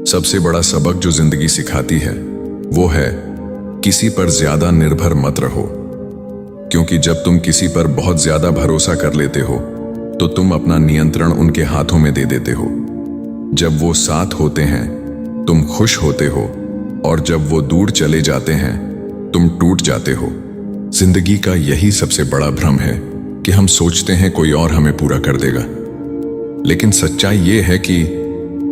सबसे बड़ा सबक जो जिंदगी सिखाती है वो है किसी पर ज्यादा निर्भर मत रहो, क्योंकि जब तुम किसी पर बहुत ज्यादा भरोसा कर लेते हो तो तुम अपना नियंत्रण उनके हाथों में दे देते हो। जब वो साथ होते हैं तुम खुश होते हो, और जब वो दूर चले जाते हैं तुम टूट जाते हो। जिंदगी का यही सबसे बड़ा भ्रम है कि हम सोचते हैं कोई और हमें पूरा कर देगा, लेकिन सच्चाई ये है कि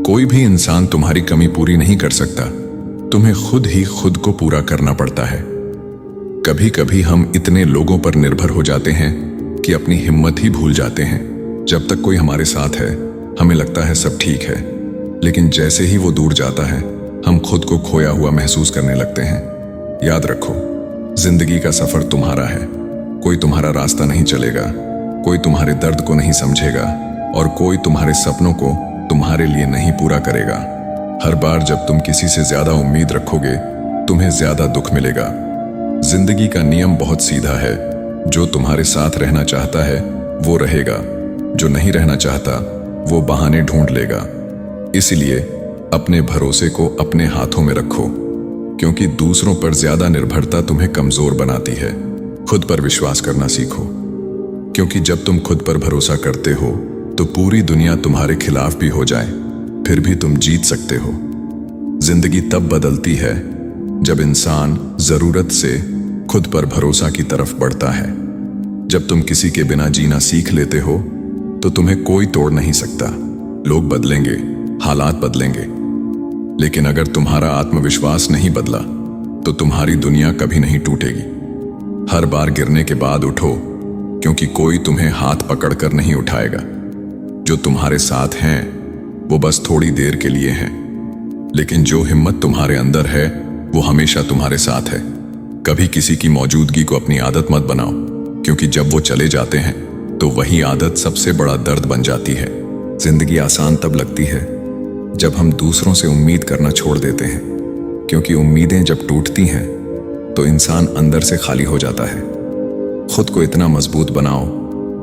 कोई भी इंसान तुम्हारी कमी पूरी नहीं कर सकता। तुम्हें खुद ही खुद को पूरा करना पड़ता है। कभी कभी हम इतने लोगों पर निर्भर हो जाते हैं कि अपनी हिम्मत ही भूल जाते हैं। जब तक कोई हमारे साथ है हमें लगता है सब ठीक है, लेकिन जैसे ही वो दूर जाता है हम खुद को खोया हुआ महसूस करने लगते हैं। याद रखो, जिंदगी का सफर तुम्हारा है। कोई तुम्हारा रास्ता नहीं चलेगा, कोई तुम्हारे दर्द को नहीं समझेगा, और कोई तुम्हारे सपनों को तुम्हारे लिए नहीं पूरा करेगा। हर बार जब तुम किसी से ज्यादा उम्मीद रखोगे तुम्हें ज्यादा दुख मिलेगा। जिंदगी का नियम बहुत सीधा है, जो तुम्हारे साथ रहना चाहता है वो रहेगा, जो नहीं रहना चाहता वो बहाने ढूंढ लेगा। इसलिए अपने भरोसे को अपने हाथों में रखो, क्योंकि दूसरों पर ज्यादा निर्भरता तुम्हें कमजोर बनाती है। खुद पर विश्वास करना सीखो, क्योंकि जब तुम खुद पर भरोसा करते हो तो पूरी दुनिया तुम्हारे खिलाफ भी हो जाए फिर भी तुम जीत सकते हो। जिंदगी तब बदलती है जब इंसान जरूरत से खुद पर भरोसा की तरफ बढ़ता है। जब तुम किसी के बिना जीना सीख लेते हो तो तुम्हें कोई तोड़ नहीं सकता। लोग बदलेंगे, हालात बदलेंगे, लेकिन अगर तुम्हारा आत्मविश्वास नहीं बदला तो तुम्हारी दुनिया कभी नहीं टूटेगी। हर बार गिरने के बाद उठो, क्योंकि कोई तुम्हें हाथ पकड़कर नहीं उठाएगा। जो तुम्हारे साथ हैं वो बस थोड़ी देर के लिए हैं, लेकिन जो हिम्मत तुम्हारे अंदर है वो हमेशा तुम्हारे साथ है। कभी किसी की मौजूदगी को अपनी आदत मत बनाओ, क्योंकि जब वो चले जाते हैं तो वही आदत सबसे बड़ा दर्द बन जाती है। जिंदगी आसान तब लगती है जब हम दूसरों से उम्मीद करना छोड़ देते हैं, क्योंकि उम्मीदें जब टूटती हैं तो इंसान अंदर से खाली हो जाता है। खुद को इतना मजबूत बनाओ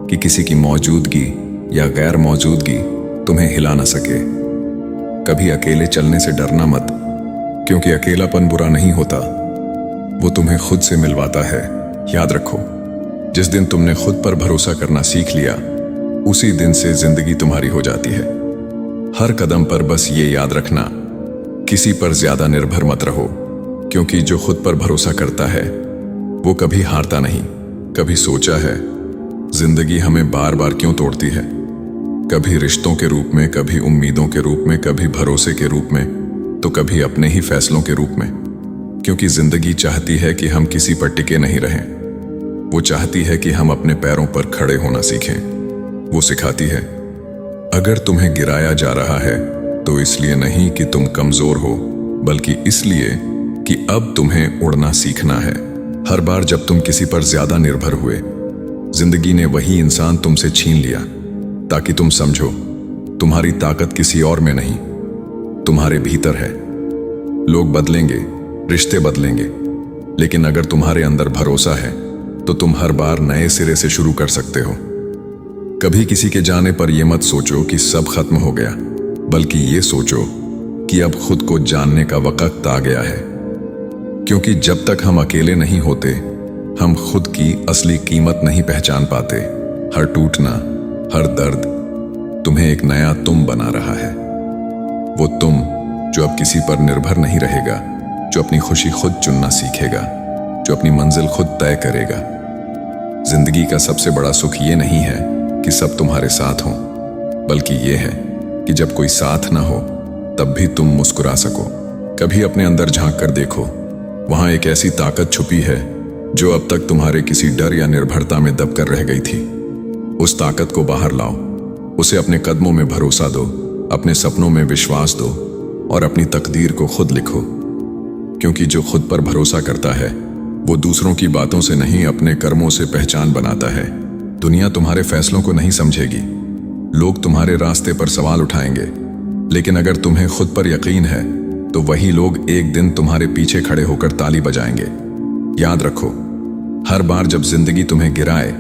कि किसी की मौजूदगी या गैर मौजूदगी तुम्हें हिला ना सके। कभी अकेले चलने से डरना मत, क्योंकि अकेलापन बुरा नहीं होता, वो तुम्हें खुद से मिलवाता है। याद रखो, जिस दिन तुमने खुद पर भरोसा करना सीख लिया उसी दिन से जिंदगी तुम्हारी हो जाती है। हर कदम पर बस ये याद रखना, किसी पर ज्यादा निर्भर मत रहो, क्योंकि जो खुद पर भरोसा करता है वो कभी हारता नहीं। कभी सोचा है जिंदगी हमें बार बार क्यों तोड़ती है? कभी रिश्तों के रूप में, कभी उम्मीदों के रूप में, कभी भरोसे के रूप में, तो कभी अपने ही फैसलों के रूप में। क्योंकि जिंदगी चाहती है कि हम किसी पर टिके नहीं रहें। वो चाहती है कि हम अपने पैरों पर खड़े होना सीखें। वो सिखाती है अगर तुम्हें गिराया जा रहा है तो इसलिए नहीं कि तुम कमजोर हो, बल्कि इसलिए कि अब तुम्हें उड़ना सीखना है। हर बार जब तुम किसी पर ज्यादा निर्भर हुए, जिंदगी ने वही इंसान तुमसे छीन लिया, ताकि तुम समझो तुम्हारी ताकत किसी और में नहीं, तुम्हारे भीतर है। लोग बदलेंगे, रिश्ते बदलेंगे, लेकिन अगर तुम्हारे अंदर भरोसा है तो तुम हर बार नए सिरे से शुरू कर सकते हो। कभी किसी के जाने पर यह मत सोचो कि सब खत्म हो गया, बल्कि ये सोचो कि अब खुद को जानने का वक्त आ गया है। क्योंकि जब तक हम अकेले नहीं होते हम खुद की असली कीमत नहीं पहचान पाते। हर टूटना, हर दर्द तुम्हें एक नया तुम बना रहा है। वो तुम जो अब किसी पर निर्भर नहीं रहेगा, जो अपनी खुशी खुद चुनना सीखेगा, जो अपनी मंजिल खुद तय करेगा। जिंदगी का सबसे बड़ा सुख ये नहीं है कि सब तुम्हारे साथ हों, बल्कि ये है कि जब कोई साथ ना हो तब भी तुम मुस्कुरा सको। कभी अपने अंदर झांक कर देखो, वहां एक ऐसी ताकत छुपी है जो अब तक तुम्हारे किसी डर या निर्भरता में दबकर रह गई थी। उस ताकत को बाहर लाओ, उसे अपने कदमों में भरोसा दो, अपने सपनों में विश्वास दो और अपनी तकदीर को खुद लिखो। क्योंकि जो खुद पर भरोसा करता है वो दूसरों की बातों से नहीं, अपने कर्मों से पहचान बनाता है। दुनिया तुम्हारे फैसलों को नहीं समझेगी, लोग तुम्हारे रास्ते पर सवाल उठाएंगे, लेकिन अगर तुम्हें खुद पर यकीन है तो वही लोग एक दिन तुम्हारे पीछे खड़े होकर ताली बजाएंगे। याद रखो, हर बार जब जिंदगी तुम्हें गिराए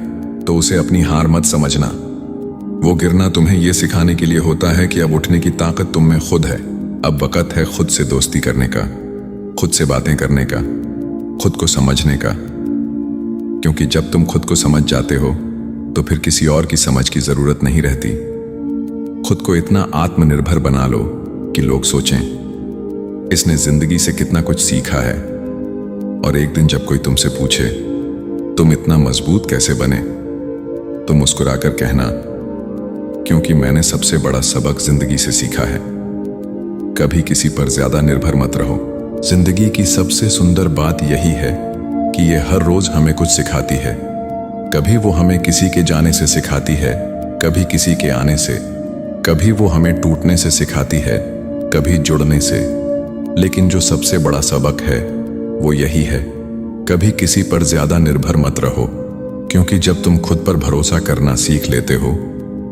तो उसे अपनी हार मत समझना। वो गिरना तुम्हें यह सिखाने के लिए होता है कि अब उठने की ताकत तुम में खुद है। अब वक्त है खुद से दोस्ती करने का, खुद से बातें करने का, खुद को समझने का। क्योंकि जब तुम खुद को समझ जाते हो तो फिर किसी और की समझ की जरूरत नहीं रहती। खुद को इतना आत्मनिर्भर बना लो कि लोग सोचें, इसने जिंदगी से कितना कुछ सीखा है। और एक दिन जब कोई तुमसे पूछे तुम इतना मजबूत कैसे बने, तो मुस्कुराकर कहना, क्योंकि मैंने सबसे बड़ा सबक जिंदगी से सीखा है। कभी किसी पर ज्यादा निर्भर मत रहो। जिंदगी की सबसे सुंदर बात यही है कि ये हर रोज हमें कुछ सिखाती है। कभी वो हमें किसी के जाने से सिखाती है, कभी किसी के आने से, कभी वो हमें टूटने से सिखाती है, कभी जुड़ने से। लेकिन जो सबसे बड़ा सबक है वो यही है, कभी किसी पर ज्यादा निर्भर मत रहो। क्योंकि जब तुम खुद पर भरोसा करना सीख लेते हो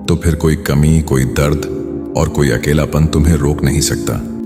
तो फिर कोई कमी, कोई दर्द और कोई अकेलापन तुम्हें रोक नहीं सकता।